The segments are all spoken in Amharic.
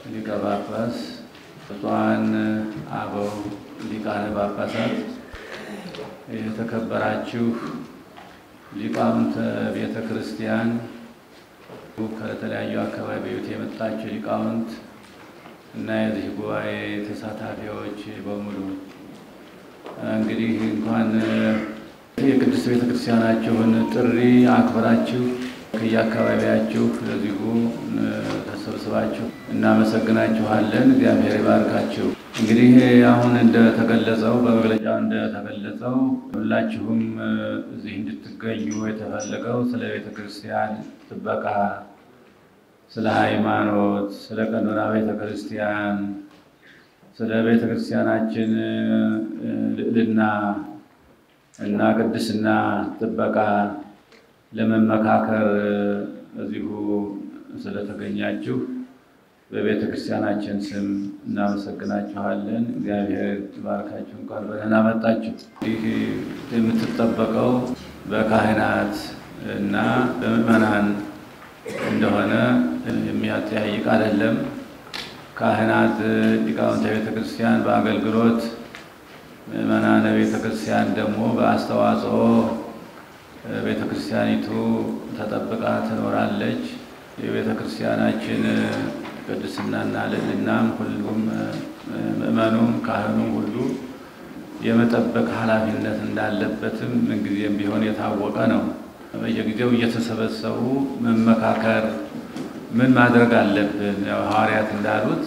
ሊቀ ጳጳስ ብፁዓን አበው ሊቃነ ጳጳሳት፣ የተከበራችሁ ሊቃውንተ ቤተ ክርስቲያን፣ ከተለያዩ አካባቢዎች የመጣችሁ ሊቃውንት እና የዚህ ጉባኤ ተሳታፊዎች በሙሉ እንግዲህ እንኳን የቅድስት ቤተ ክርስቲያናችሁን ጥሪ አክብራችሁ ከየአካባቢያችሁ ለዚሁ ተሰብስባችሁ እናመሰግናችኋለን። እግዚአብሔር ይባርካችሁ። እንግዲህ አሁን እንደተገለጸው በመግለጫው እንደተገለጸው ሁላችሁም እዚህ እንድትገኙ የተፈለገው ስለ ቤተ ክርስቲያን ጥበቃ፣ ስለ ሃይማኖት፣ ስለ ቀኖና ቤተ ክርስቲያን፣ ስለ ቤተ ክርስቲያናችን ልዕልና እና ቅድስና ጥበቃ ለመመካከር እዚሁ ስለተገኛችሁ በቤተ ክርስቲያናችን ስም እናመሰግናችኋለን። እግዚአብሔር ይባርካችሁ። እንኳን በደህና መጣችሁ። ይህ የምትጠበቀው በካህናት እና በምዕመናን እንደሆነ የሚያጠያይቅ አይደለም። ካህናት ሊቃውንተ ቤተ ክርስቲያን በአገልግሎት፣ ምዕመናነ ቤተ ክርስቲያን ደግሞ በአስተዋጽኦ ቤተ ክርስቲያኒቱ ተጠብቃ ትኖራለች። የቤተ ክርስቲያናችን ቅድስናና ልዕልናም ሁሉም ምዕመኑም ካህኑም ሁሉ የመጠበቅ ኃላፊነት እንዳለበትም ምንጊዜም ቢሆን የታወቀ ነው። በየጊዜው እየተሰበሰቡ መመካከር ምን ማድረግ አለብን፣ ሐዋርያት እንዳሉት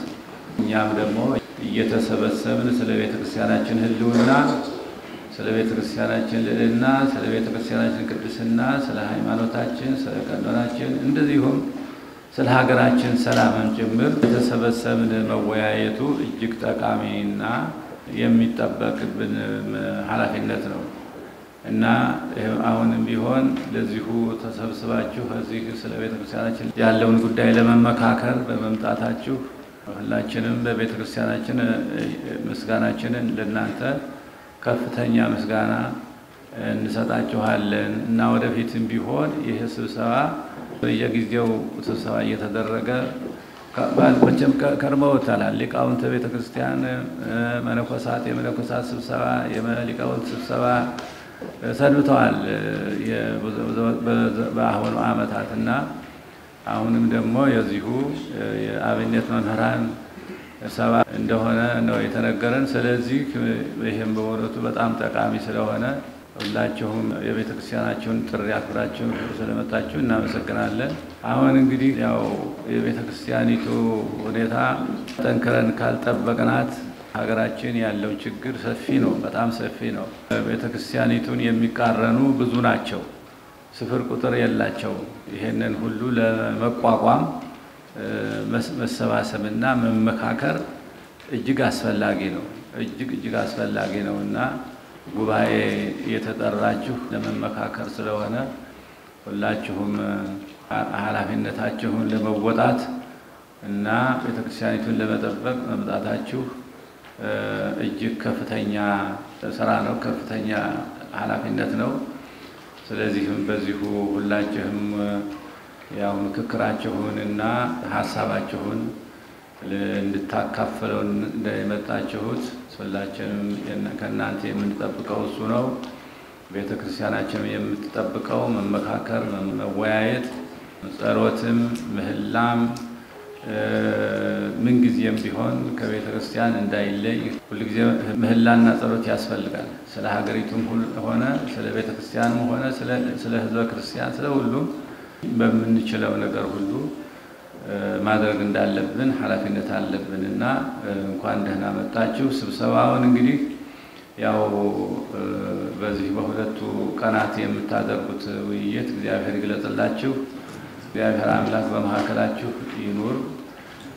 እኛም ደግሞ እየተሰበሰብን ስለ ቤተ ክርስቲያናችን ሕልውና፣ ስለ ቤተ ክርስቲያናችን ልዕልና፣ ስለ ቤተ ክርስቲያናችን ቅድስና፣ ስለ ሃይማኖታችን፣ ስለ ቀኖናችን እንደዚሁም ስለ ሀገራችን ሰላምም ጭምር የተሰበሰብን መወያየቱ እጅግ ጠቃሚና የሚጠበቅብን ኃላፊነት ነው እና አሁንም ቢሆን ለዚሁ ተሰብስባችሁ እዚህ ስለ ቤተ ክርስቲያናችን ያለውን ጉዳይ ለመመካከር በመምጣታችሁ ሁላችንም በቤተ ክርስቲያናችን ምስጋናችንን ለእናንተ ከፍተኛ ምስጋና እንሰጣችኋለን እና ወደፊትም ቢሆን ይህ ስብሰባ በየጊዜው ስብሰባ እየተደረገ ባልቆችም ከርመውታል። ሊቃውንተ ቤተ ክርስቲያን መነኮሳት የመነኮሳት ስብሰባ የሊቃውንት ስብሰባ ሰንብተዋል በአሁኑ ዓመታት እና አሁንም ደግሞ የዚሁ የአብነት መምህራን ሰባ እንደሆነ ነው የተነገረን። ስለዚህ ይህም በወረቱ በጣም ጠቃሚ ስለሆነ ሁላችሁም የቤተ ክርስቲያናችሁን ጥሪ አክብራችሁ ስለመጣችሁ እናመሰግናለን። አሁን እንግዲህ ያው የቤተ ክርስቲያኒቱ ሁኔታ ጠንክረን ካልጠበቅናት ሀገራችን ያለው ችግር ሰፊ ነው፣ በጣም ሰፊ ነው። ቤተ ክርስቲያኒቱን የሚቃረኑ ብዙ ናቸው፣ ስፍር ቁጥር የላቸው። ይሄንን ሁሉ ለመቋቋም መሰባሰብና መመካከር እጅግ አስፈላጊ ነው፣ እጅግ አስፈላጊ ነው እና ጉባኤ የተጠራችሁ ለመመካከር ስለሆነ ሁላችሁም ኃላፊነታችሁን ለመወጣት እና ቤተክርስቲያኒቱን ለመጠበቅ መምጣታችሁ እጅግ ከፍተኛ ስራ ነው፣ ከፍተኛ ኃላፊነት ነው። ስለዚህም በዚሁ ሁላችሁም ያው ምክክራችሁን እና ሐሳባችሁን እንድታካፍለው እንደመጣችሁት ሁላችንም ከእናንተ የምንጠብቀው እሱ ነው። ቤተ ክርስቲያናችን የምትጠብቀው መመካከር፣ መወያየት፣ ጸሎትም ምህላም ምን ጊዜም ቢሆን ከቤተ ክርስቲያን እንዳይለይ ሁልጊዜ ምህላና ጸሎት ያስፈልጋል። ስለ ሀገሪቱም ሆነ ስለ ቤተ ክርስቲያንም ሆነ ስለ ሕዝበ ክርስቲያን ስለ ሁሉም በምንችለው ነገር ሁሉ ማድረግ እንዳለብን ኃላፊነት አለብንና እንኳን ደህና መጣችሁ። ስብሰባውን እንግዲህ ያው በዚህ በሁለቱ ቀናት የምታደርጉት ውይይት እግዚአብሔር ይግለጽላችሁ። እግዚአብሔር አምላክ በመካከላችሁ ይኑር።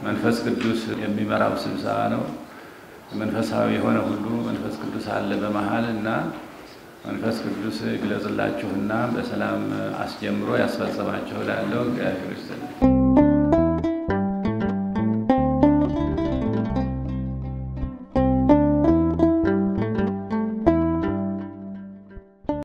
መንፈስ ቅዱስ የሚመራው ስብሰባ ነው። መንፈሳዊ የሆነ ሁሉ መንፈስ ቅዱስ አለ በመሃል እና መንፈስ ቅዱስ ይግለጽላችሁና በሰላም አስጀምሮ ያስፈጽማችሁ እላለሁ። እግዚአብሔር ይስጥልኝ።